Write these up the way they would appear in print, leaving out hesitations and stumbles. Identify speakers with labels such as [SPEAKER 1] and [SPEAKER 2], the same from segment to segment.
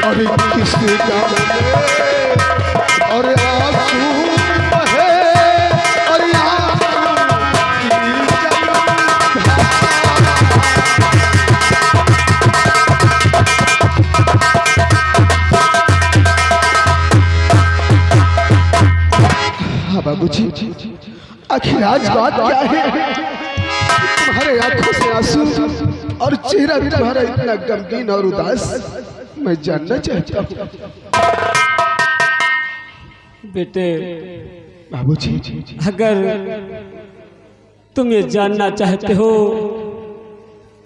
[SPEAKER 1] अरे किसने क्या अरे आंसू बहे अरे हाँ बाबूजी, आखिर आज बात क्या है? तुम्हारे आंखों से आंसू और चेहरा तुम्हारा इतना गमगीन और उदास, मैं जानना चाहता हूँ।
[SPEAKER 2] बेटे
[SPEAKER 1] बाबूजी,
[SPEAKER 2] अगर तुम ये जानना चाहते हो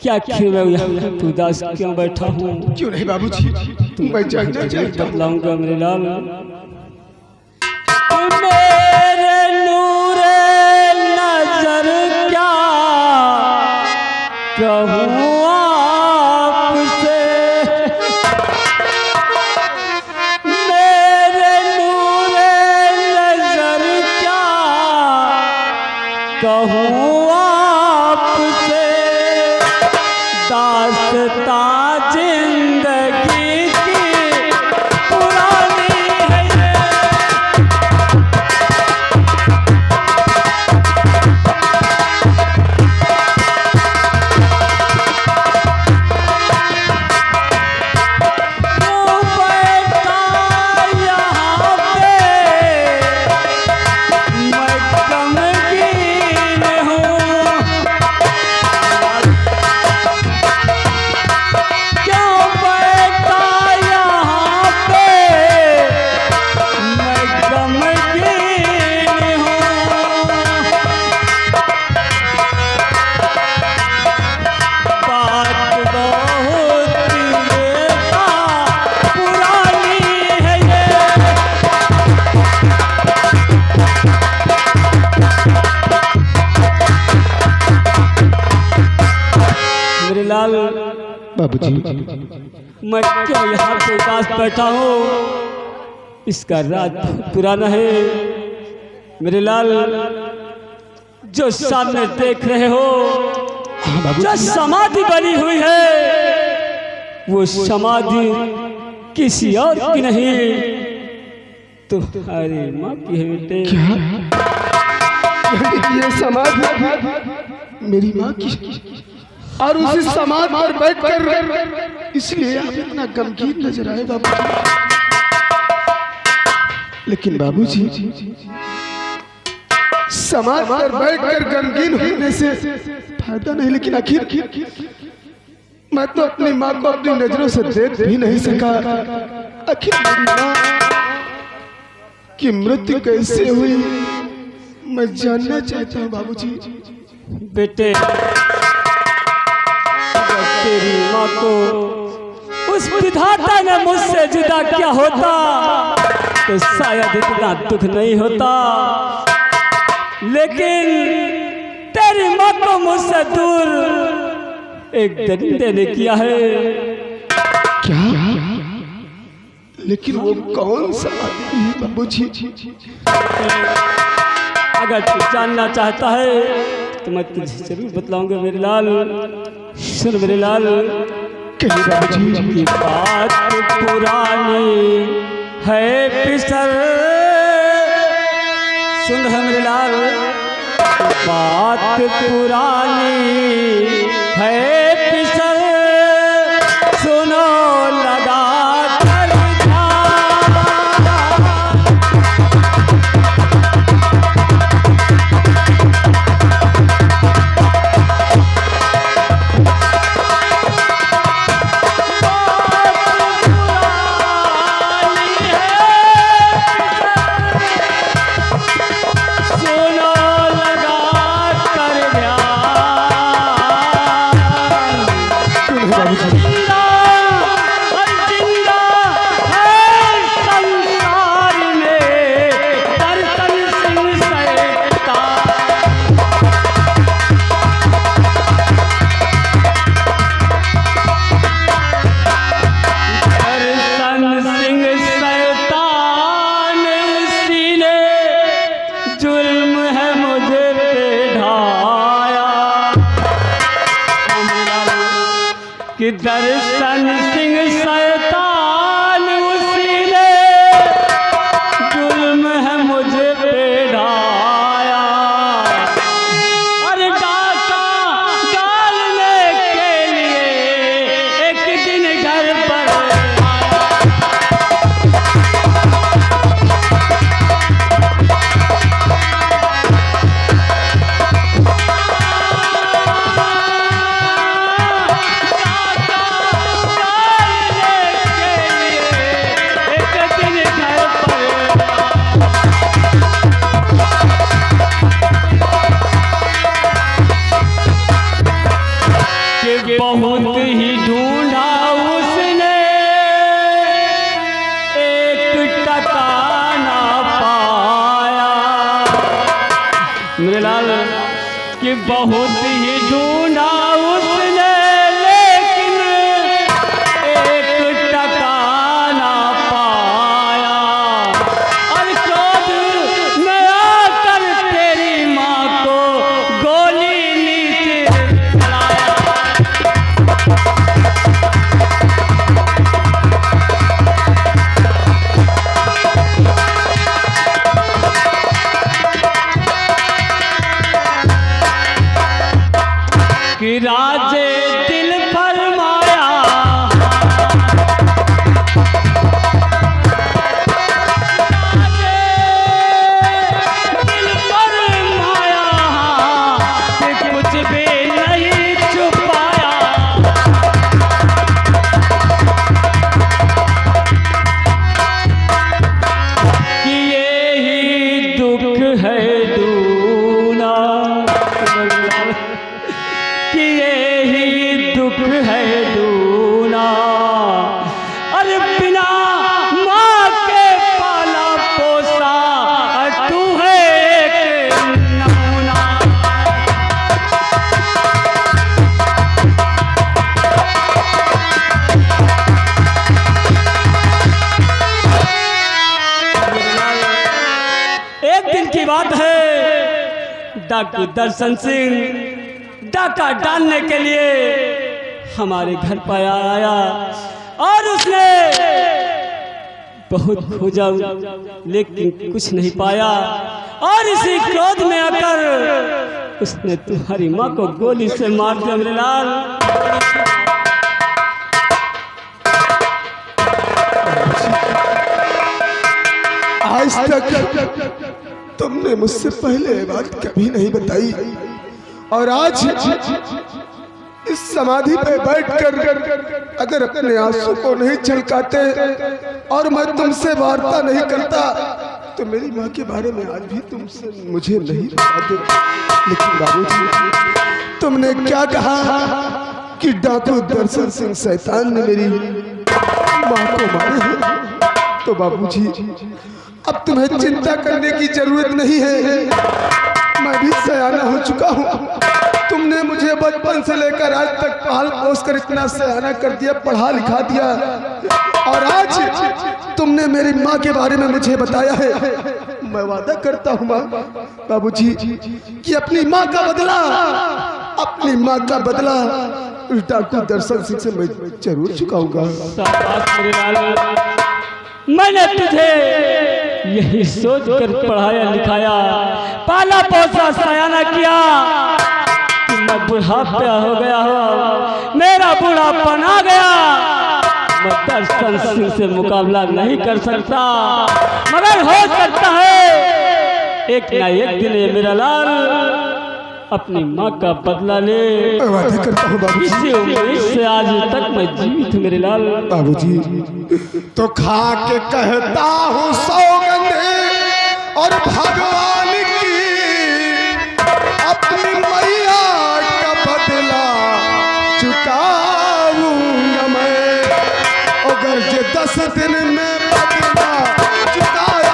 [SPEAKER 2] क्या क्यों मैं यहाँ उदास क्यों बैठा हूँ,
[SPEAKER 1] क्यों नहीं बाबूजी, मैं जानना चाहता हूँ।
[SPEAKER 2] बतलाऊंगा मेरे लाल। मेरे नूरे नजर क्या कहूँ आपसे, मेरे नूरे नजर क्या कहूँ आपसे, दास्तां जिंदगी की पुरानी है ये।
[SPEAKER 1] बाबूजी,
[SPEAKER 2] मैं क्यों यहाँ पे उदास बैठा हूँ, इसका राज बहुत पुराना है मेरे लाल। जो सामने देख रहे हो, जो समाधि बनी हुई है, वो समाधि किसी और की नहीं, तुम्हारी माँ की है बेटे।
[SPEAKER 1] ये समाधि मेरी माँ की, और उसी समाधि पर बैठकर इसलिए आप इतना गमगीन नजर आए बाबूजी। लेकिन बाबूजी, समाधि पर बैठकर गमगीन होने से फायदा नहीं, लेकिन आखिर मैं तो अपनी माँ को अपनी नजरों से देख भी नहीं सका। आखिर मेरी माँ की मृत्यु कैसे हुई, मैं जानना चाहता हूँ बाबूजी।
[SPEAKER 2] बेटे, तेरी माँ को उस विधाता ने मुझसे जुदा किया होता तो शायद इतना दुख नहीं होता, लेकिन तेरी माँ को मुझसे दूर एक दरिंदे ने किया है।
[SPEAKER 1] क्या? लेकिन वो कौन सा आदमी है बाबूजी?
[SPEAKER 2] अगर तू जानना चाहता है तो मैं तुझे जरूर बतलाऊंगा मेरे लाल। सुन मेरे लाल,
[SPEAKER 1] बाबूजी,
[SPEAKER 2] की बात पुरानी है पिसर, सुन मेरे लाल, बात पुरानी है पिसर, सुनो लगा कर टका ना पाया। मेरे लाल कि बहुत ही ढूंढा उसने लेकिन एक टका ना पाया। और क्रोध में आकर तेरी माँ को गोली नीचे चलाया। कि राजे दिल फरमाया दिल फरमाया कि कुछ भी नहीं छुपाया। कि ये ही दुख है दूना। कि ये ही दुख है दूना। अरे बिना माँ के पाला पोसा तू है एक नमूना। एक दिन की बात है, डॉक्टर दर्शन सिंह डाका डालने के लिए हमारे घर पर आया और उसने बहुत खोजा लेकिन कुछ नहीं पाया। और इसी क्रोध में आकर उसने तुम्हारी माँ को गोली से मार दिया। मेरे लाल
[SPEAKER 1] आज तक तुमने मुझसे पहले ये बात कभी नहीं बताई और आज इस समाधि पे बैठकर अगर अपने आंसू को नहीं छलकाते और मैं तुमसे वार्ता नहीं करता तो मेरी माँ के बारे में आज भी तुमसे मुझे नहीं बताते। लेकिन बाबूजी तुमने क्या कहा कि डाकू दर्शन सिंह शैतान ने मेरी माँ को मारा है। तो बाबूजी अब तुम्हें चिंता करने की जरूरत नहीं है, मैं भी सयाना हो चुका हूँ। तुमने मुझे बचपन से लेकर आज तक पाल पोस कर इतना सयाना कर दिया, पढ़ा लिखा दिया और आज तुमने मेरी माँ के बारे में मुझे बताया है। मैं वादा करता हूँ बाबूजी कि अपनी माँ का बदला डाकू दर्शन सिंह से मैं जरूर चुकाऊंगा।
[SPEAKER 2] मैंने तुझे यही सोच कर पढ़ाया लिखाया, पाला पोसा सयाना किया कि मैं बुढ़ापा हो गया हो, मेरा बुढ़ापन आ गया, मैं दर्शन सिंह से मुकाबला नहीं कर सकता। मगर हो सकता है एक ना एक दिन ये मेरा लाल अपनी माँ का बदला ले।
[SPEAKER 1] वादा करता हूँ बाबूजी,
[SPEAKER 2] इसी उम्मीद से आज तक मैं जीवित हूँ मेरे लाल।
[SPEAKER 1] बाबूजी तो खा के कहता हूँ सौगंधे और भगवान की अपनी मैया का बदला चुकाऊंगा मैं। अगर ये 10 दिन में बदला चुकाया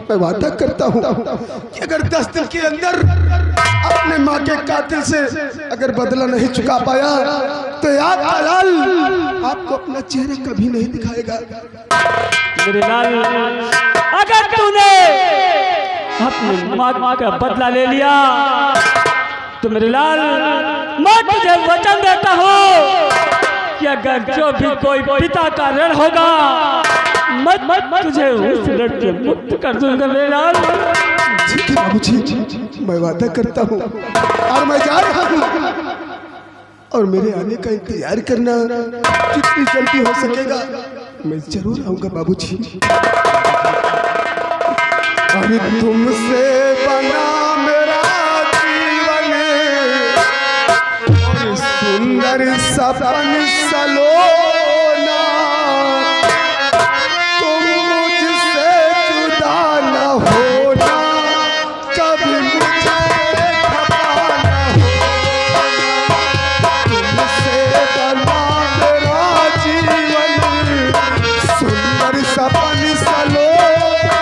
[SPEAKER 1] मैं वादा करता हूँ कि अगर 10 दिन के अंदर अपने माँ के कातिल से अगर बदला नहीं चुका पाया तो याद लाल आपको अपना चेहरा कभी नहीं दिखाएगा।
[SPEAKER 2] मेरे लाल अगर तूने अपनी माँ का बदला ले लिया तो मेरे लाल मैं तुझे वचन देता हूँ कि अगर जो भी कोई पिता का ऋण होगा मैं तुझे उस ऋण से मुक्त कर दूंगा मेरे लाल।
[SPEAKER 1] बाबूजी मैं वादा करता हूँ और मैं जा रहा हूँ और मेरे आने का इंतजार करना, जितनी जल्दी हो सकेगा मैं जरूर आऊंगा बाबूजी। अरे तुमसे बना मेरा जीवन सपन सलोना तुम मुझसे जुदा न होना कभी मुझे खपा न होना तुमसे बना मेरा जीवन सुंदर सपन सलोना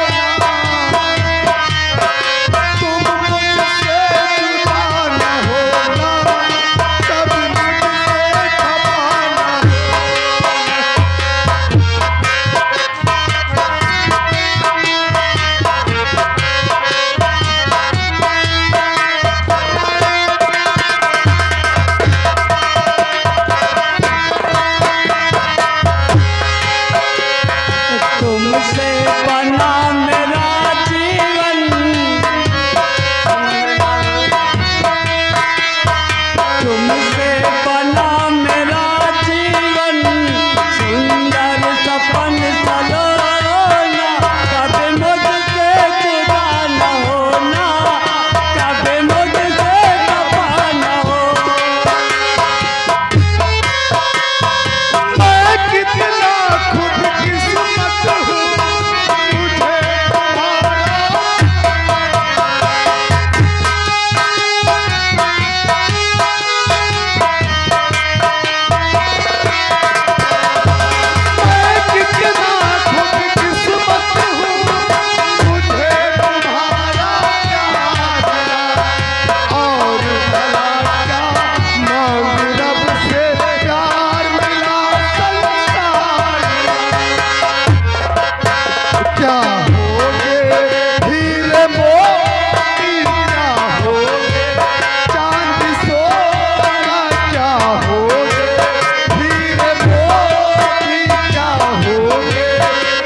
[SPEAKER 1] तुम मुझसे जुदा न होना कभी मुझसे खपा न
[SPEAKER 2] तुमसे बना मेरा जीवन तुमसे बना मेरा जीवन सुंदर सपन सलोना कभी मुझसे जुदा न होना कभी मुझसे खपा न होना
[SPEAKER 1] मैं कितना खुदकिस्मत हूँ मुझे तुम्हारा मैं कितना खुदकिस्मत हूँ मुझे तुम्हारा प्यार और भला क्या मांग रब से प्यार मिला संसार क्या होगे हीरे मोती क्या होगे चांद सोना क्या होगे हीरे मोती क्या होगे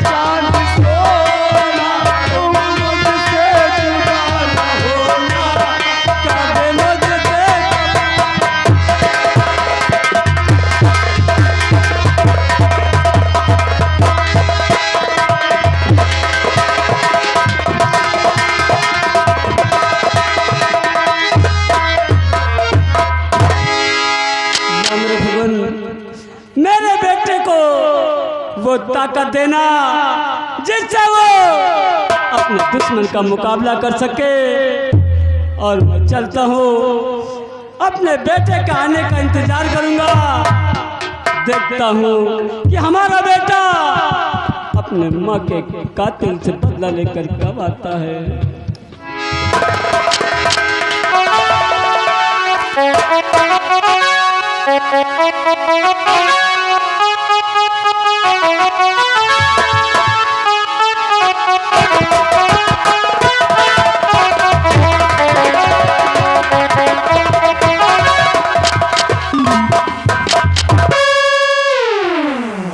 [SPEAKER 1] चांद सोना तुम मुझसे जुदा न होना
[SPEAKER 2] कभी मुझसे मेरे भगवान मेरे बेटे को वो ताकत देना जिससे वो अपने दुश्मन का मुकाबला कर सके और मैं चलता हूँ अपने बेटे के आने का इंतजार करूंगा देखता हूँ कि हमारा बेटा अपने माँ के कातिल से बदला लेकर कब आता है।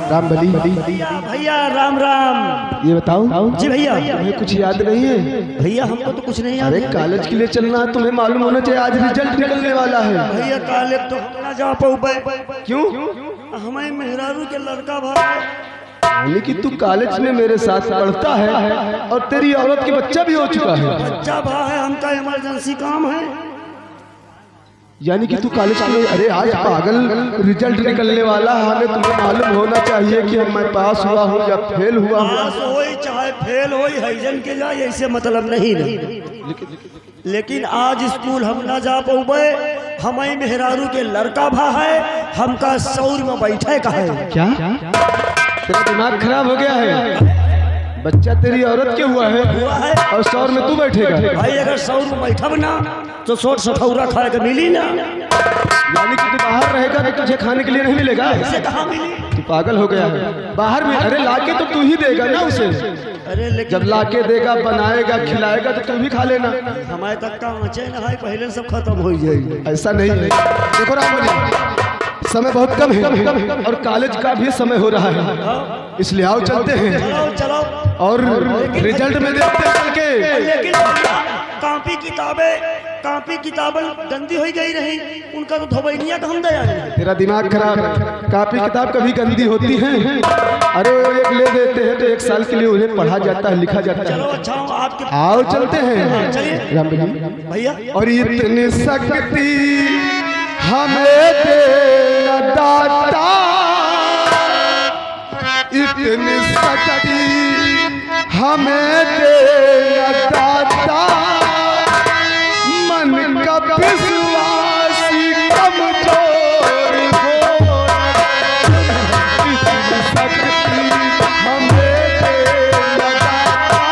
[SPEAKER 1] राम बली
[SPEAKER 3] भैया राम राम।
[SPEAKER 1] ये बताओ
[SPEAKER 3] जी भैया।
[SPEAKER 1] तुम्हें कुछ याद नहीं है?
[SPEAKER 3] भैया हमको तो कुछ नहीं याद
[SPEAKER 1] अरे
[SPEAKER 3] है।
[SPEAKER 1] कॉलेज के लिए चलना है, तुम्हें मालूम होना चाहिए आज रिजल्ट निकलने वाला है।
[SPEAKER 3] भैया कॉलेज तो ना जा पाऊ
[SPEAKER 1] क्यों?
[SPEAKER 3] हमें मेहरारू के लड़का भाई
[SPEAKER 1] यानी कि तू कॉलेज में मेरे साथ पढ़ता है और तेरी औरत के बच्चा भी हो चुका है।
[SPEAKER 3] बच्चा भाई है, हमका इमरजेंसी काम है।
[SPEAKER 1] यानी कि तू कॉलेज के लिए, अरे आज पागल रिजल्ट निकलने वाला है, हमें तुम्हें मालूम होना चाहिए कि मैं पास हुआ हूँ या फेल हुआ हूँ।
[SPEAKER 3] पास होई चाहे फेल होई हैजन के जाए ऐसे मतलब नहीं लेकिन आज स्कूल हम ना जा पाऊबे। हमें मेहरारू के लड़का भा है, हमका सौर में बैठे का है।
[SPEAKER 1] क्या तेरा दिमाग खराब हो गया है? बच्चा तेरी औरत के हुआ है और सौर में तू बैठेगा?
[SPEAKER 3] भाई अगर सौर में बैठब ना तो सोट सठौरा खाए के मिली ना।
[SPEAKER 1] यानी कि तू बाहर रहेगा तो तुझे खाने के लिए नहीं मिलेगा?
[SPEAKER 3] ऐसे कहाँ मिली?
[SPEAKER 1] तू पागल हो गया है। बाहर में अरे लाके तो तू ही देगा ना उसे।
[SPEAKER 3] अरे लेकिन
[SPEAKER 1] जब लाके देगा, बनाएगा, खिलाएगा तो तू भी खा लेना।
[SPEAKER 3] हमारे तक का मचे ना है, पहले सब खत्म हो जाएगी।
[SPEAKER 1] ऐसा नहीं है। देखो राम, समय बहुत कम है और कॉलेज का भी समय हो रहा है, इसलिए आओ चलते हैं
[SPEAKER 3] चलो चलो
[SPEAKER 1] और रिजल्ट में देखते हैं चल के।
[SPEAKER 3] लेकिन कापी किताबें गंदी हो गई रही, उनका तो धोबैनिया का हम दया है।
[SPEAKER 1] तेरा दिमाग खराब है। कापी किताब कभी गंदी होती हैं? अरे वो एक ले देते हैं तो एक साल के लिए उन्हें पढ़ा जाता है, लिखा जाता
[SPEAKER 3] चलो
[SPEAKER 1] है।
[SPEAKER 3] अच्छा आपके
[SPEAKER 1] आओ चलते हैं
[SPEAKER 3] चलिए
[SPEAKER 1] राम
[SPEAKER 3] भैया।
[SPEAKER 1] और इतनी शक्ति हमें देना दाता इतनी शक्ति हमें देना दाता मन का विश्वासी कमजोर हो इतनी शक्ति हमें देना दाता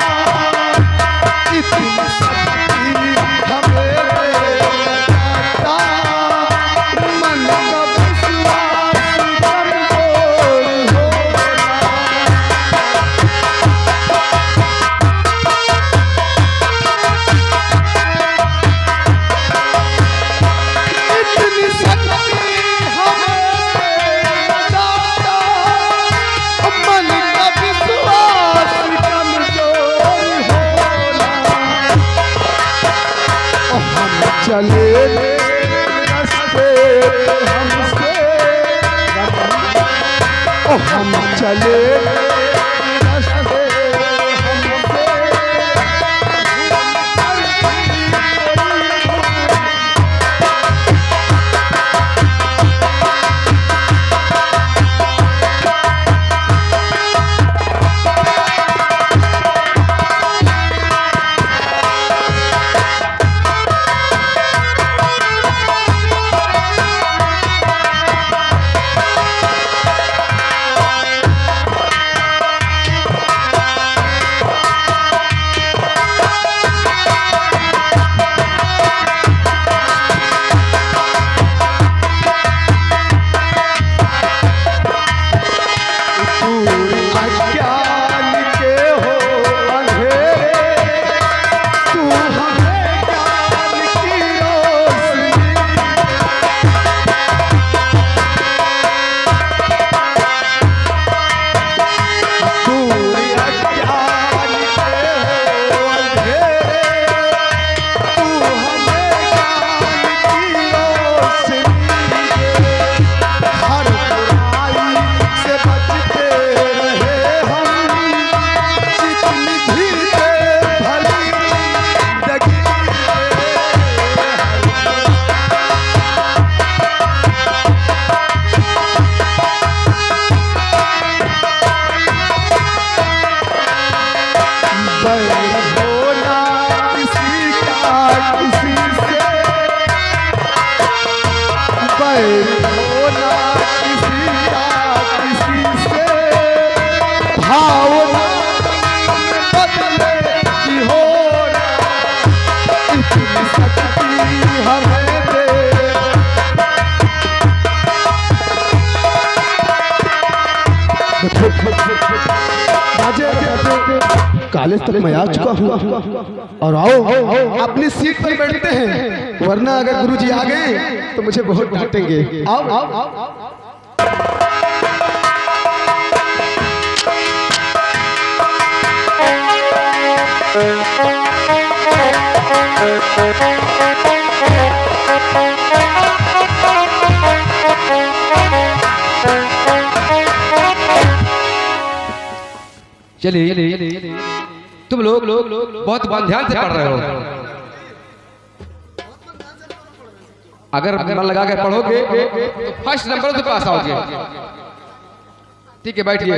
[SPEAKER 1] इतनी शक्ति हमें देना दाता मन का विश्वासी कमजोर हो इतनी शक्ति हमें दाता मन का विश्वास कमजोर होला हम चले रास्ते हमसे हम चले रास्ते अज्ञान के हो अंधेरे तू हमें ज्ञान की रोशनी तू अज्ञान के हो अंधेरे तू हमें ज्ञान की रोशनी हर बुराई से बचते रहे हम जितनी भी भली जिंदगी बैर होना किसी का किसी से बैर होना किसी का किसी से भावना बदले की होना इतनी शक्ति हमें दे कॉलेज तक मैं आ चुका हूँ और आओ अपनी सीट पर बैठते हैं वरना अगर गुरुजी आ गए तो मुझे बहुत डांटेंगे आओ आओ
[SPEAKER 4] चलिए तुम लोग बहुत ध्यान से पढ़ रहे हो। अगर मन लगा कर पढ़ोगे तो फर्स्ट नंबर से पास आओगे। ठीक है, बैठिए।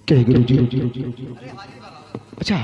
[SPEAKER 1] क्या गुरुजी? अच्छा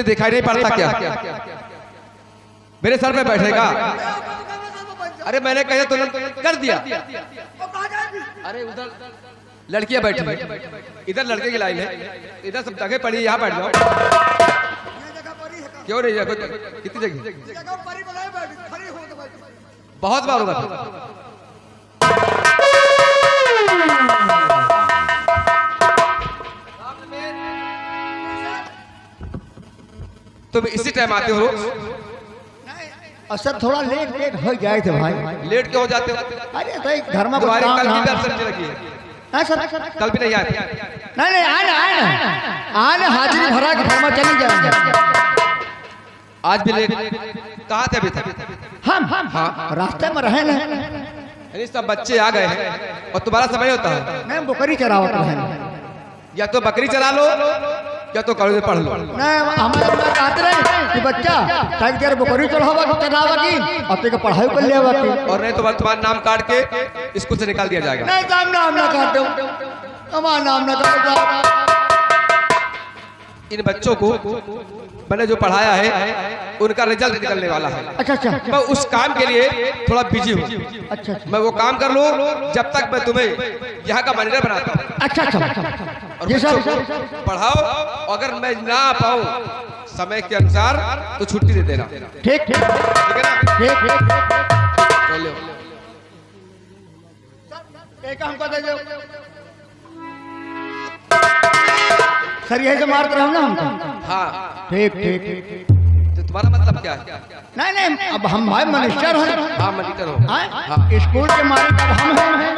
[SPEAKER 4] तुझे दिखाई नहीं पड़ता क्या? मेरे सर पे बैठेगा? अरे मैंने कहा तो कर दिया। अरे उधर लड़कियां बैठी हैं, इधर लड़के की लाइन है, इधर सब जगह पड़ी, यहाँ बैठ जाओ। क्यों नहीं है? कितनी जगह? बहुत बार होगा। तुम इसी टाइम आते हो रोज?
[SPEAKER 5] सर थोड़ा लेट हो जाए थे भाई।
[SPEAKER 4] लेट क्यों हो जाते हो?
[SPEAKER 5] अरे तो घर में
[SPEAKER 4] तुम्हारी
[SPEAKER 5] काम
[SPEAKER 4] कल की
[SPEAKER 5] धाम-
[SPEAKER 4] दर्शन लगी है,
[SPEAKER 5] हाँ सर,
[SPEAKER 4] कल भी नहीं आए।
[SPEAKER 5] नहीं आने हाजिरी भरा के घर में चली जाएंगे।
[SPEAKER 4] आज भी लेट? कहाँ थे अभी तक?
[SPEAKER 5] हम रास्ते में रहे ना,
[SPEAKER 4] यानी सब बच्चे आ गए हैं और तुम्हारा समय होता है।
[SPEAKER 5] नहीं बकरी चरावत रहे।
[SPEAKER 4] या तो बकरी चरा लो या तो कॉलेज में पढ़ लो।
[SPEAKER 5] नहीं हमारे अपना कहते रहे कि बच्चा टाइम देर बकरी चढ़ावा की चढ़ावा की और तेरे पढ़ाई कर लिया बाकी।
[SPEAKER 4] और नहीं तो तुम्हारा नाम काट के स्कूल से निकाल दिया जाएगा।
[SPEAKER 5] नहीं काम नाम ना काट दो, हमारा नाम ना काट दो।
[SPEAKER 4] इन बच्चों को मैंने जो पढ़ाया है उनका रिजल्ट निकलने वाला है।
[SPEAKER 5] अच्छा
[SPEAKER 4] मैं उस काम के लिए थोड़ा बिजी हूँ।
[SPEAKER 5] अच्छा
[SPEAKER 4] मैं वो काम कर लूँ जब तक मैं तुम्हें यहाँ का मैनेजर बनाता हूँ।
[SPEAKER 5] अच्छा
[SPEAKER 4] और
[SPEAKER 5] जी
[SPEAKER 4] बच्चों
[SPEAKER 5] सर।
[SPEAKER 4] को पढ़ाओ। अगर मैं ना आ पाऊँ समय के अनुसार तो छुट्टी दे देना,
[SPEAKER 5] ठीक
[SPEAKER 4] ठीक है ना?
[SPEAKER 5] ठीक
[SPEAKER 4] चलो।
[SPEAKER 5] एक हमको दे दो सर, यही से मारते रहो ना हमको।
[SPEAKER 4] हाँ,
[SPEAKER 5] ठीक
[SPEAKER 4] तो तुम्हारा मतलब क्या है?
[SPEAKER 5] नहीं अब हम भाई मनिस्टर हैं।
[SPEAKER 4] हाँ, मनीटर हो।
[SPEAKER 5] हाँ? स्कूल के मालिक अब हम हैं।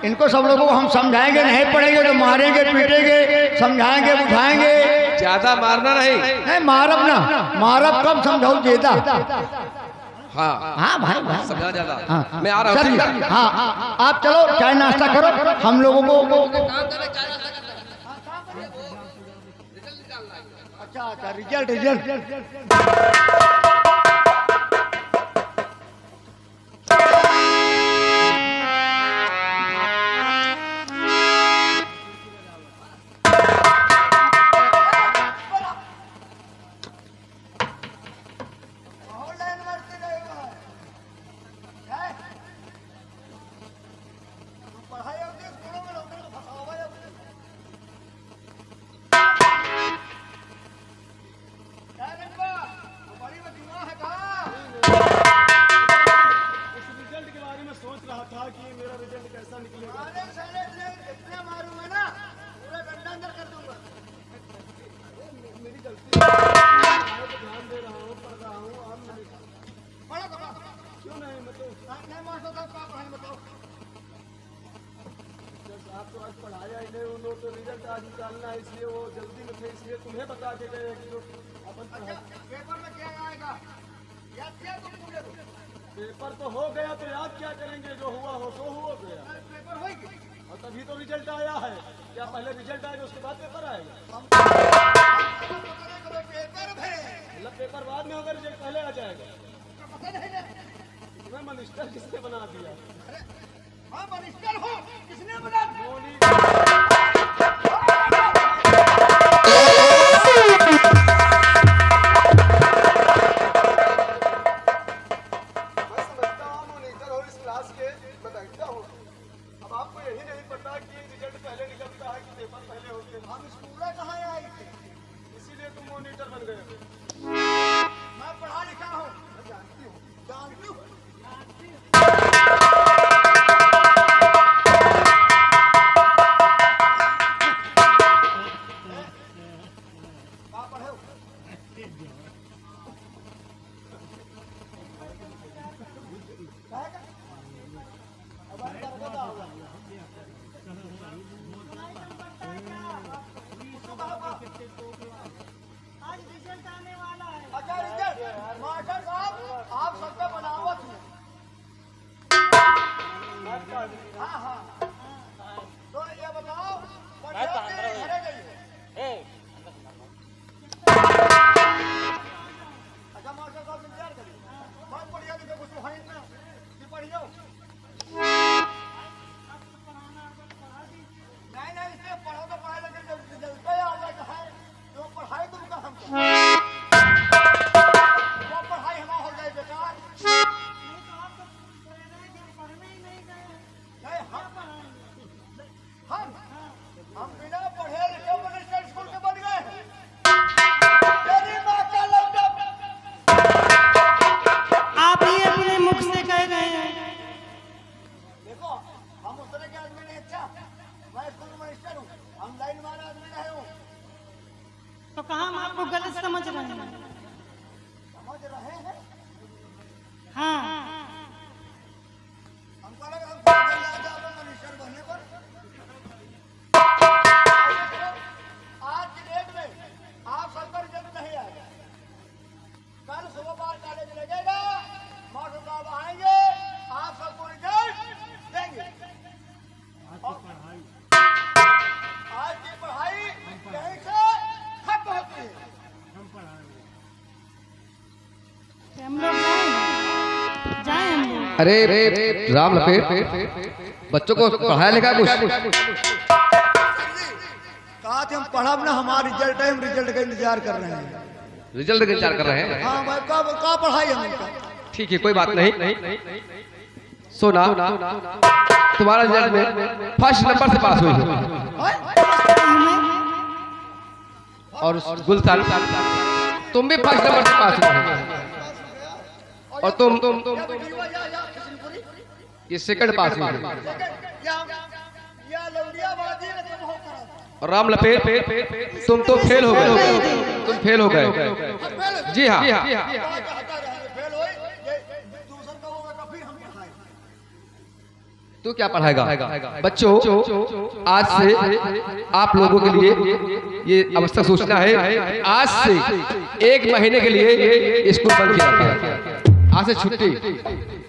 [SPEAKER 5] इनको सब लोगों को हम समझाएंगे, नहीं पढ़ेंगे तो मारेंगे पीटेंगे, समझाएंगे बुझाएंगे।
[SPEAKER 4] ज्यादा मारना नहीं।
[SPEAKER 5] नहीं मारब ना, मारब कम समझाओ ज्यादा।
[SPEAKER 4] हाँ
[SPEAKER 5] हाँ भाई
[SPEAKER 4] समझा ज्यादा।
[SPEAKER 5] हाँ
[SPEAKER 4] मैं आ रहा हूँ।
[SPEAKER 5] सर, हाँ आप चलो चाय नाश्ता करो, हम लोगों को अच्छा रिजल्ट
[SPEAKER 6] पेपर तो हो गया तो याद क्या करेंगे? जो हुआ हो सो हो गया। पेपर होगी और तभी तो रिजल्ट आया है। क्या पहले रिजल्ट आएगा उसके बाद पेपर आएगा? मतलब पेपर बाद में होगा, रिजल्ट पहले आ जाएगा। तुम्हें मनिस्टर किसने बना दिया? मनिस्टर हो किसने बना दिया? मास्टर साहब आप सबका बनावट
[SPEAKER 7] आपको गलत समझ रहे हैं। हाँ,
[SPEAKER 5] हमको लगा हम मिनिस्टर बनने पर। आज की डेट में आप सबका रिजल्ट नहीं आएगा। कल सुबह बार कॉलेज लगेगा, मास्टर साहब आएंगे, आप सबको रिजल्ट देंगे। आज की पढ़ाई यहीं से खत्म होती है।
[SPEAKER 7] हम लोग जाएं हम लोग।
[SPEAKER 4] अरे राम लपेट, बच्चों को पढ़ाया लिखा कुछ?
[SPEAKER 5] कहा थे हम पढ़ब ना, हमारा रिजल्ट है, हम रिजल्ट का इंतजार कर रहे हैं।
[SPEAKER 4] रिजल्ट का इंतजार कर रहे हैं?
[SPEAKER 5] हाँ भाई, का पढ़ाई है उनका। ठीक
[SPEAKER 4] है, कोई बात नहीं। सोना, तुम्हारा रिजल्ट में फर्स्ट नंबर से पास हुई है। और गुलशन, तुम भी फर्स्ट नंबर से पास हुई। और तुम ये सेकंड पास हुई। और राम लपेट, तुम तो फेल हो गए। तुम फेल हो गए। जी हाँ। तू क्या पढ़ाएगा? बच्चों, आज से आप लोगों के लिए ये आवश्यक सूचना है, आज से 1 महीने के लिए स्कूल बंद किया गया। आज से छुट्टी।